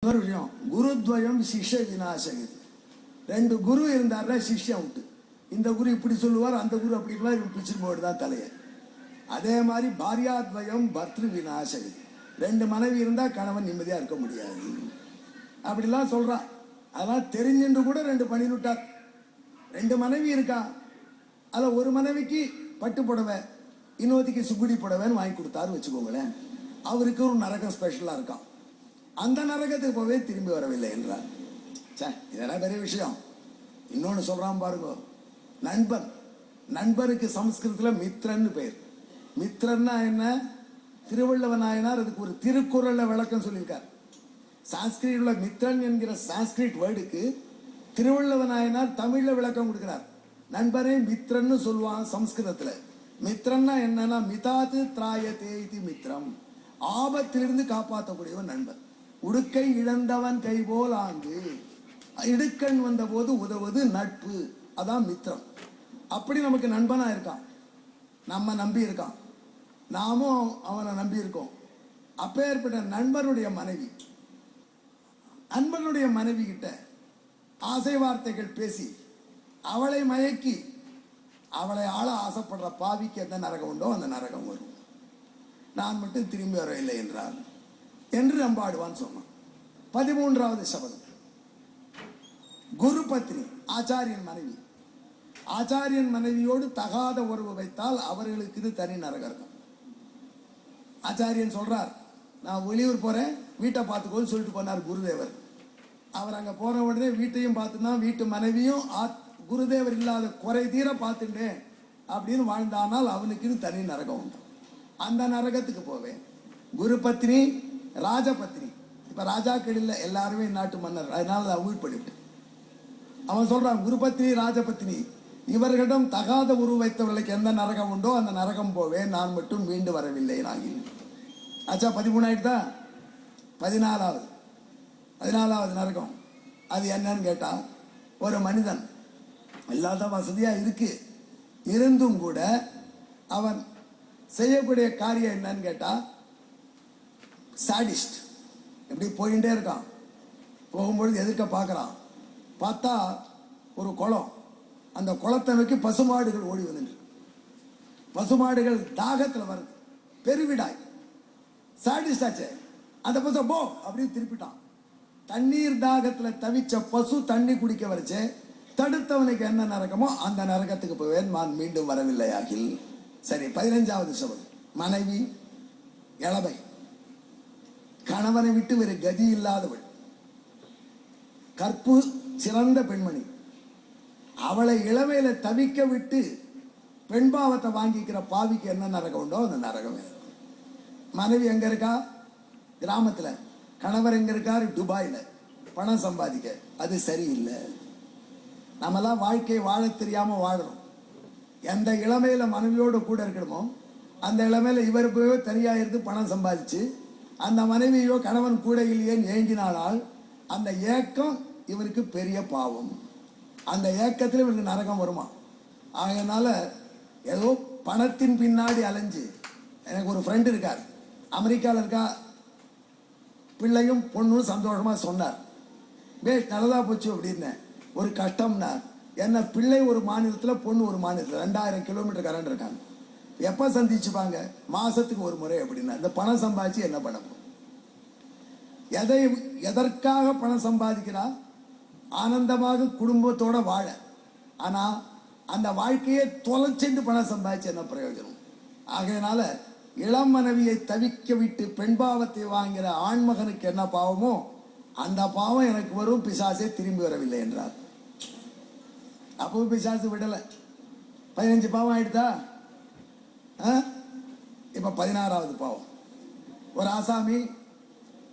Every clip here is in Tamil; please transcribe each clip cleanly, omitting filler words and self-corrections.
ஒரு விஷயம், குருத்வயம் சிஷ்ய விநாசகதி. ரெண்டு குரு இருந்தாருன்னா சிஷ்யம் விட்டு, இந்த குரு இப்படி சொல்லுவார், அந்த குரு அப்படி பிடிச்சிட்டு போயிட்டு தான் தலையை. அதே மாதிரி பாரியாத்வயம் பர்திரு விநாசகதி. ரெண்டு மனைவி இருந்தால் கணவன் நிம்மதியாக இருக்க முடியாது அப்படிலாம் சொல்கிறான். அதெல்லாம் தெரிஞ்சுட்டு கூட ரெண்டு பண்ணிவிட்டார். ரெண்டு மனைவி இருக்கா, அதில் ஒரு மனைவிக்கு பட்டு புடவை, இன்னொருத்திக்கு சுகுடி புடவைன்னு வாங்கி கொடுத்தாரு வச்சுக்கோங்களேன். அவருக்கு ஒரு நரகம் ஸ்பெஷலாக இருக்கான். அந்த நரகத்துக்கு போவே திரும்பி வரவில்லை என்றார். இதெல்லாம் பெரிய விஷயம். இன்னொன்று சொல்கிறான் பாருங்க, நண்பன். நண்பருக்கு சமஸ்கிருதத்தில் மித்ரன்னு பெயர். மித்ரன்னா என்ன? திருவள்ளுவ நாயனார் அதுக்கு ஒரு திருக்குறள விளக்கம் சொல்லியிருக்கார். சான்ஸ்கிரிட் உள்ள மித்ரன் என்கிற சான்ஸ்கிரிட் வேர்டுக்கு திருவள்ளுவ நாயனார் தமிழ்ல விளக்கம் கொடுக்கிறார். நண்பரே மித்ரன்னு சொல்லுவான் சமஸ்கிருதத்துல. மித்ரன்னா என்னன்னா, மிதாது திராயதே இது மித்ரம், ஆபத்திலிருந்து காப்பாற்றக்கூடியவன் நண்பன். உடுக்கை இழந்தவன் கைபோல் ஆங்கு, இடுக்கண் வந்த போது உதவுவது நட்பு, அதான் மித்ரம். அப்படி நமக்கு நண்பனா இருக்கான், நம்ம நம்பி இருக்கான், நாமும் அவனை நம்பி இருக்கோம். அப்பேற்பட்ட நண்பனுடைய மனைவி, நண்பனுடைய மனைவி கிட்ட ஆசை வார்த்தைகள் பேசி அவளை மயக்கி அவளை ஆள ஆசைப்படுற பாவிக்கு எந்த நரகம் உண்டோ அந்த நரகம் வரும். நான் மட்டும் திரும்பி வரவில்லை என்றார் என்று நம்பாடுவான்னு சொன்னான். 13வது சபதம், குரு பத்னி, ஆச்சாரியன் மனைவி. ஆச்சாரியன் மனைவியோடு தகாத உறவு வைத்தால் அவர்களுக்கு இது தனி நரகம் இருக்கும். ஆச்சாரியன் சொல்றார், நான் வெளியூர் போறேன், வீட்டை பார்த்துக்கோன்னு சொல்லிட்டு போனார் குருதேவர். அவர் அங்கே போன உடனே வீட்டையும் பார்த்துனா, வீட்டு மனைவியும் குருதேவர் இல்லாத குறை தீர பார்த்துட்டேன் அப்படின்னு வாழ்ந்தானால் அவனுக்கு தனி நரகம் உண்டு. அந்த நரகத்துக்கு போவேன். குரு பத்னி, ராஜபத்னி. இப்போ ராஜாக்கள் இல்லை, எல்லாருமே நாட்டு மன்னர், அதனால அதை அவாய்ட் பண்ணிவிட்டு அவன் சொல்றான், குரு பத்னி ராஜபத்னி இவர்களிடம் தகாத உருவ வைத்தவர்களுக்கு எந்த நரகம் உண்டோ அந்த நரகம் போவேன், நான் மட்டும் மீண்டு வரவில்லை நாகில். ஆச்சா 13 ஆயிடுதா? 14வது நரகம். அது என்னன்னு கேட்டா, ஒரு மனிதன் எல்லாத வசதியா இருக்கு, இருந்தும் கூட அவன் செய்யக்கூடிய காரியம் என்னன்னு கேட்டா சாடிஸ்ட். எப்படி போயிட்டே இருக்கான், போகும்பொழுது எதிர்க்க பார்க்கறான், பார்த்தா ஒரு குளம், அந்த குளத்தை நோக்கி பசுமாடுகள் ஓடி வந்து, பசுமாடுகள் தாகத்தில் வருது, பெருவிடாய், சாடிஸ்ட் ஆச்சு. அந்த பசு போ அப்படின்னு திருப்பிட்டான். தண்ணீர் தாகத்தில் தவிச்ச பசு தண்ணி குடிக்க வரைச்சு, தடுத்தவனுக்கு என்ன நரகமோ அந்த நரகத்துக்கு போவேன், நான் மீண்டும் வரவில்லை ஆகில். சரி, 15வது சபதம், மனைவி இளமை, கணவனை விட்டு வேறு கதி இல்லாதவள், கற்பு சிறந்த பெண்மணி, அவளை இளமையில தவிக்க விட்டு பெண்பாவத்தை வாங்கிக்கிற பாவிக்கு என்ன நரகம் உண்டோ அந்த நரகம். மனைவி எங்க இருக்கா? கிராமத்துல. கணவர் எங்க இருக்காரு? துபாயில பணம் சம்பாதிக்க. அது சரியில்லை. நம்மலாம் வாழ்க்கையை வாழ தெரியாம வாழ்றோம். எந்த இளமையில மனைவியோடு கூட இருக்கணுமோ அந்த இளமையில இவர் போயோ தனியா இருந்து பணம் சம்பாதிச்சு அந்த மனைவியோ கணவன் கூட இல்லையேன்னு ஏங்கினானால் அந்த ஏக்கம் இவருக்கு பெரிய பாவம். அந்த ஏக்கத்தில் இவருக்கு நரகம் வருமா? அதனால ஏதோ பணத்தின் பின்னாடி அலைஞ்சு, எனக்கு ஒரு ஃப்ரெண்டு இருக்கார், அமெரிக்காவில் இருக்கா, பிள்ளையும் பொண்ணும் சந்தோஷமா சொன்னார், பேஷ் நல்லதா போச்சு அப்படின்னு. ஒரு கஷ்டம்னா என்ன, பிள்ளை ஒரு மாநிலத்தில் பொண்ணு ஒரு மாநிலத்தில் 2000 கிலோமீட்டர் கரண்ட் இருக்காங்க, எப்போ சந்திச்சுப்பாங்க? மாசத்துக்கு ஒரு முறை அப்படின்னா. இந்த பணம் சம்பாதிச்சு என்ன பண்ண போகும்? எதற்காக பணம் சம்பாதிக்கிறா? ஆனந்தமாக குடும்பத்தோட வாழ. ஆனா அந்த வாழ்க்கையை தொலைச்சென்று பணம் சம்பாதிச்சு என்ன பிரயோஜனம்? ஆகையினால இளம் மனைவியை தவிக்க விட்டு பெண்பாவத்தை வாங்குகிற ஆண்மகனுக்கு என்ன பாவமோ அந்த பாவம் எனக்கு வரும், பிசாசே திரும்பி வரவில்லை என்றார். அப்போ பிசாசு விடலை. 15 பாவம் ஆயிடுதா? இப்ப 16வது பாவம். ஒரு ஆசாமி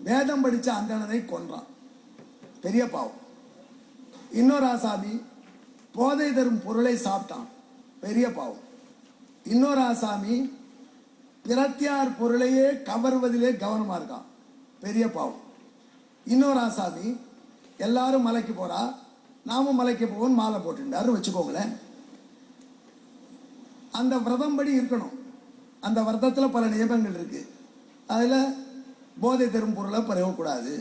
வேதம் படிச்ச அந்தணனை கொன்றான், பெரிய பாவம். இன்னொரு ஆசாமி போதை தரும் பொருளை சாப்பிட்டான், பெரிய பாவம். இன்னொரு ஆசாமி பிரத்தியார் பொருளையே கவர்வதிலே கவனமா இருக்கான், பெரிய பாவம். இன்னொரு ஆசாமி எல்லாரும் மலைக்கு போறா, நாமும் மலைக்கு போவோம் மாலை போட்டுட்டாரு வச்சுக்கோங்களேன். அந்த விரதம் படி இருக்கணும். அந்த விரதத்தில் பல நியமங்கள் இருக்கு. அதில் போதை தரும் பொருளை பரவக்கூடாது,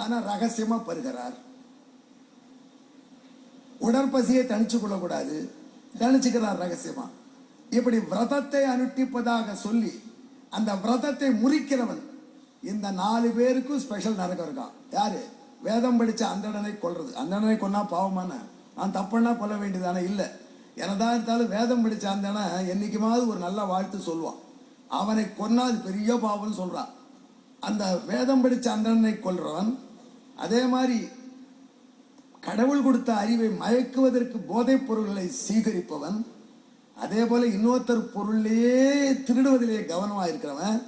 ஆனா ரகசியமா பருகிறார். உடற்பசியை தணிச்சு கொள்ளக்கூடாது, தணிச்சுக்கிறார் ரகசியமா. இப்படி விரதத்தை அனுஷ்டிப்பதாக சொல்லி அந்த விரதத்தை முறிக்கிறவன், இந்த 4 பேருக்கும் ஸ்பெஷல் நரகம் இருக்கான். யாரு? வேதம் படிச்ச அந்தணனை கொல்றது. அந்தணனை கொன்னா பாவமான? நான் தப்புன்னா கொல்ல வேண்டியதானே? இல்லை. என்னதான் இருந்தாலும் வேதம் படிச்ச அந்தணன் என்னைக்குமாவது ஒரு நல்ல வாழ்த்து சொல்லுவான். அவனை கொன்னா அது பெரிய பாவம்னு சொல்றான். அந்த வேதம் படிச்ச அந்தணனை கொல்றவன், அதே மாதிரி கடவுள் கொடுத்த அறிவை மயக்குவதற்கு போதைப் பொருள்களை சீகரிப்பவன், அதே போல இன்னொருத்தர் பொருளையே திருடுவதிலே கவனமாக இருக்கிறவன்,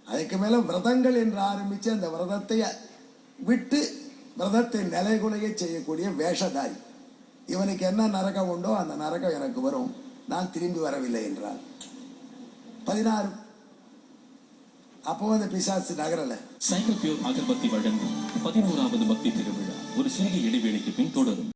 அதுக்கு மேல விரதங்கள் என்று ஆரம்பிச்சு அந்த விரதத்தை விட்டு விரதத்தை நிலைகுலைய செய்யக்கூடிய வேஷதாரி, இவனுக்கு என்ன நரகம் உண்டோ அந்த நரகம் எனக்கு வரும், நான் திரும்பி வரவில்லை என்றார். 16 அப்போ அந்த பிசாசு நகரல. சைக்கிள் பியூர் அகர்பத்தி வழங்கும் 11வது பக்தி திருவிழா ஒரு சிறிய இடைவேளைக்கு பின் தொடரும்.